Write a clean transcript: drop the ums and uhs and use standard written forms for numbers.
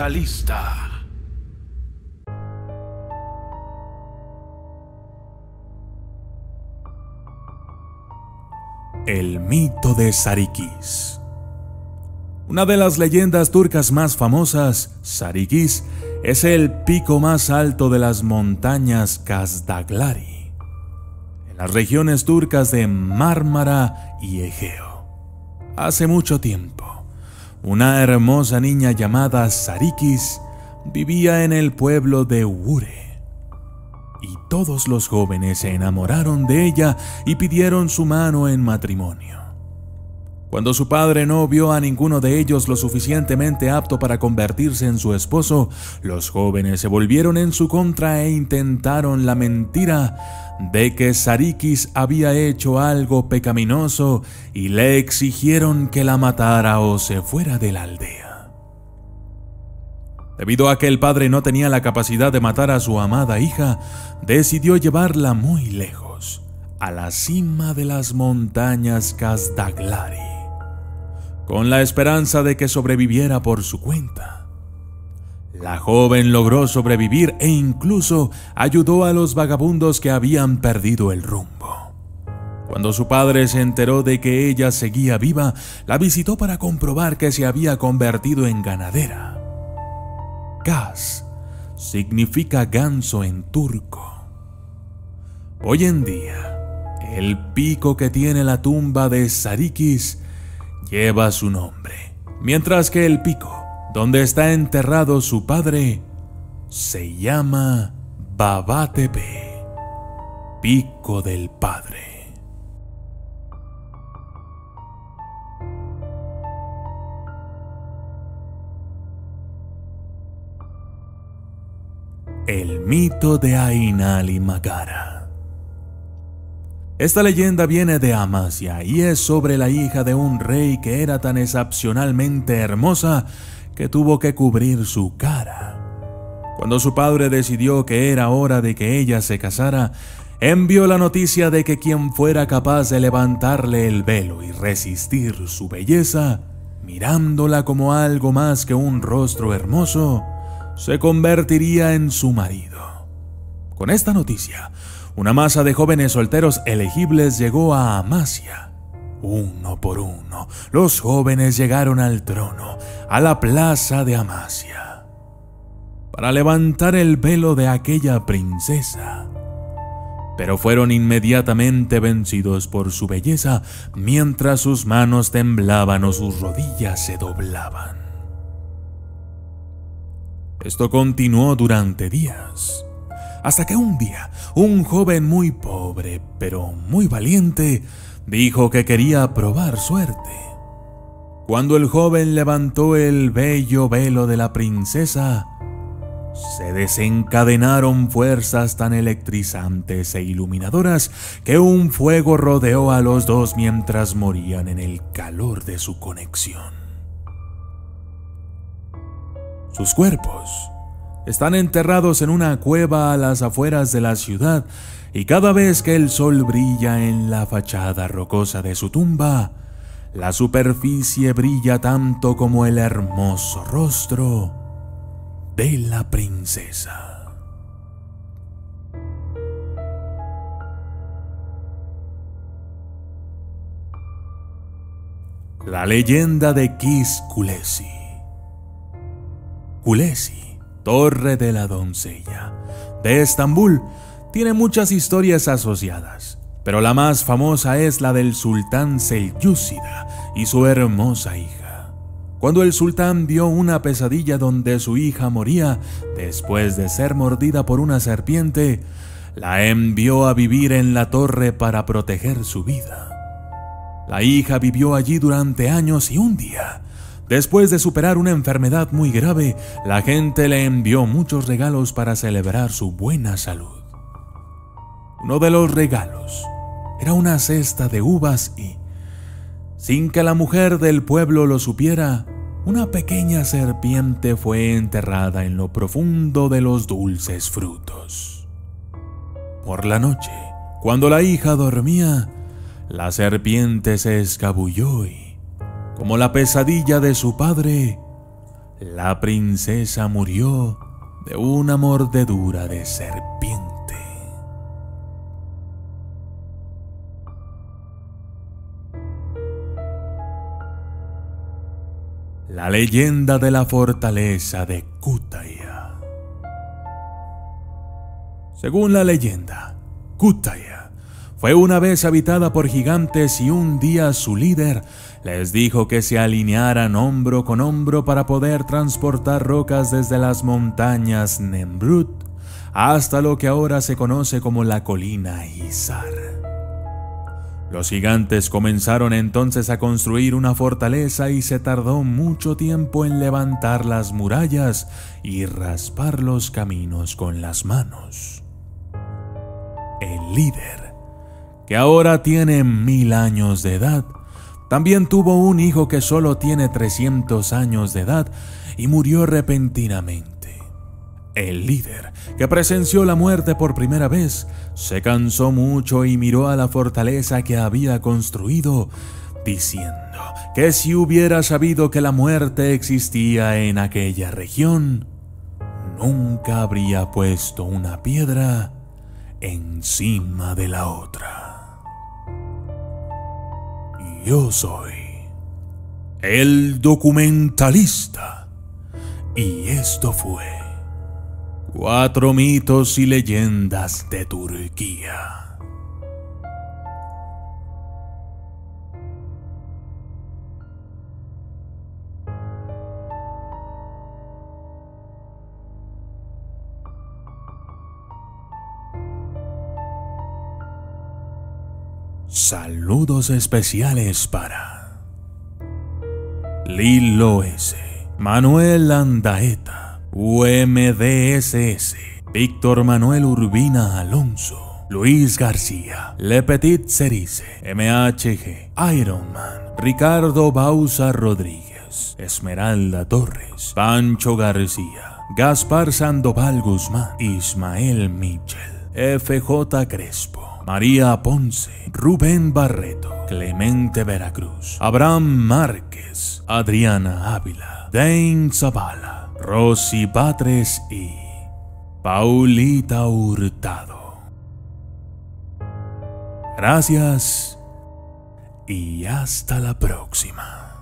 mentalista. El mito de Sarıkis. Una de las leyendas turcas más famosas, Sarıkis, es el pico más alto de las montañas Kazdaglari, en las regiones turcas de Mármara y Egeo. Hace mucho tiempo, una hermosa niña llamada Sarıkis vivía en el pueblo de Ure. Y todos los jóvenes se enamoraron de ella y pidieron su mano en matrimonio. Cuando su padre no vio a ninguno de ellos lo suficientemente apto para convertirse en su esposo, los jóvenes se volvieron en su contra e intentaron la mentira de que Sarıkis había hecho algo pecaminoso y le exigieron que la matara o se fuera de la aldea. Debido a que el padre no tenía la capacidad de matar a su amada hija, decidió llevarla muy lejos, a la cima de las montañas Kazdaglari, con la esperanza de que sobreviviera por su cuenta. La joven logró sobrevivir e incluso ayudó a los vagabundos que habían perdido el rumbo. Cuando su padre se enteró de que ella seguía viva, la visitó para comprobar que se había convertido en ganadera. Kaz significa ganso en turco. Hoy en día, el pico que tiene la tumba de Sarıkis lleva su nombre, mientras que el pico donde está enterrado su padre se llama Babatepe, pico del padre. El mito de Ainali Magara. Esta leyenda viene de Amasya y es sobre la hija de un rey que era tan excepcionalmente hermosa que tuvo que cubrir su cara. Cuando su padre decidió que era hora de que ella se casara, envió la noticia de que quien fuera capaz de levantarle el velo y resistir su belleza, mirándola como algo más que un rostro hermoso, se convertiría en su marido. Con esta noticia, una masa de jóvenes solteros elegibles llegó a Amasya. Uno por uno, los jóvenes llegaron al trono, a la plaza de Amasya, para levantar el velo de aquella princesa. Pero fueron inmediatamente vencidos por su belleza, mientras sus manos temblaban o sus rodillas se doblaban. Esto continuó durante días, hasta que un día, un joven muy pobre, pero muy valiente, dijo que quería probar suerte. Cuando el joven levantó el bello velo de la princesa, se desencadenaron fuerzas tan electrizantes e iluminadoras que un fuego rodeó a los dos mientras morían en el calor de su conexión. Sus cuerpos están enterrados en una cueva a las afueras de la ciudad y cada vez que el sol brilla en la fachada rocosa de su tumba, la superficie brilla tanto como el hermoso rostro de la princesa. La leyenda de Kız Kulesi. Kulesi, Torre de la Doncella, de Estambul, tiene muchas historias asociadas, pero la más famosa es la del sultán Selyúcida y su hermosa hija. Cuando el sultán vio una pesadilla donde su hija moría después de ser mordida por una serpiente, la envió a vivir en la torre para proteger su vida. La hija vivió allí durante años y un día, después de superar una enfermedad muy grave, la gente le envió muchos regalos para celebrar su buena salud. Uno de los regalos era una cesta de uvas y, sin que la mujer del pueblo lo supiera, una pequeña serpiente fue enterrada en lo profundo de los dulces frutos. Por la noche, cuando la hija dormía, la serpiente se escabulló y, como la pesadilla de su padre, la princesa murió de una mordedura de serpiente. La leyenda de la fortaleza de Kütahya. Según la leyenda, Kütahya fue una vez habitada por gigantes y un día su líder les dijo que se alinearan hombro con hombro para poder transportar rocas desde las montañas Nemrut hasta lo que ahora se conoce como la colina Izar. Los gigantes comenzaron entonces a construir una fortaleza y se tardó mucho tiempo en levantar las murallas y raspar los caminos con las manos. El líder, que ahora tiene 1000 años de edad, también tuvo un hijo que solo tiene 300 años de edad y murió repentinamente. El líder, que presenció la muerte por primera vez, se cansó mucho y miró a la fortaleza que había construido, diciendo que si hubiera sabido que la muerte existía en aquella región, nunca habría puesto una piedra encima de la otra. Yo soy el documentalista y esto fue 4 mitos y leyendas de Turquía. Saludos especiales para Lilo S, Manuel Andaeta, UMDSS, Víctor Manuel Urbina Alonso, Luis García, Le Petit Cerice, MHG, Iron Man, Ricardo Bauza Rodríguez, Esmeralda Torres, Pancho García, Gaspar Sandoval Guzmán, Ismael Michel, FJ Crespo, María Ponce, Rubén Barreto, Clemente Veracruz, Abraham Márquez, Adriana Ávila, Dane Zavala, Rosy Batres y Paulita Hurtado. Gracias y hasta la próxima.